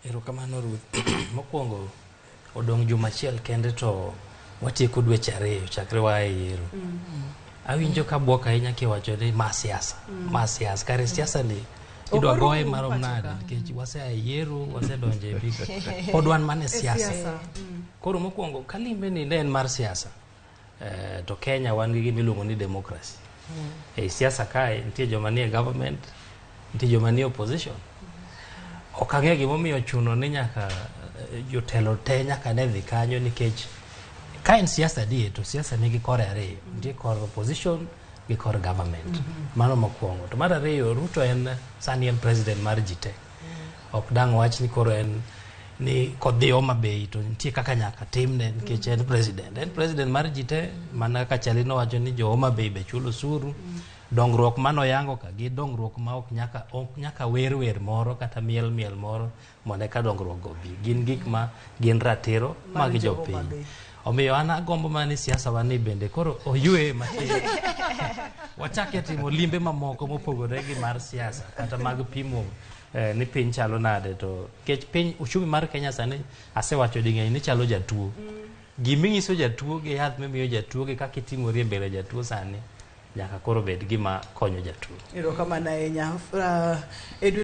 Erokamano Ruth. Mokwongo odong' juma achiel kende to watieko dweche 2 chakre wae yiero. Awinjo ka buok ahinya kiwacho ni ma siasa. Ma siasa. Kare siasa ni idwa goye marom nade nikech wase yiero wasedonje e big. Podwan mane siasa. Koro mokwongo kalimbe ni ne en mar siasa. To Kenya wan gi gimiluongo ni democracy. Siasa kae nitie joma nie government, nitie joma nie opposition. Ok ang'e gimomiyo chuno ni nyaka jotelo te nyaka ne dhi kanyo nikech ka en siasa die to siasa nigi kore ariyo. Nitie kor opposition gi kor government. Mano mokwongo. To mar ariyo Ruto sani en president mar ji te. Ok dang' wach ni koro en ni kodhi Homa Bay to nitie kaka nyaka timne nikech en president. En president mar ji te, mana ka Chalino wacho ni jo Homa Bay be chulo osuru. Dongruok manoyango ka gi dongruok ma ok nyaka wer moro kata miel moro mondo ka dongruok go bi. Gin gik ma gin ratiro mag jopiny. Omiyo an agombo mani siasa wani bende koro oyue matin. Wachake timo limbe mamoko mopogore gi mar siasa kata mag pimo ni piny chalo nade to kech piny uchumi mar Kenya sani asewacho ding'eny ni chalo jatuo. Giminyiso jatuo gi yath mimiyo jatuo gi kaka itimori e mbele jatuo sani nyaka koro bed gima konyo jatuo. Erokamano ahinya.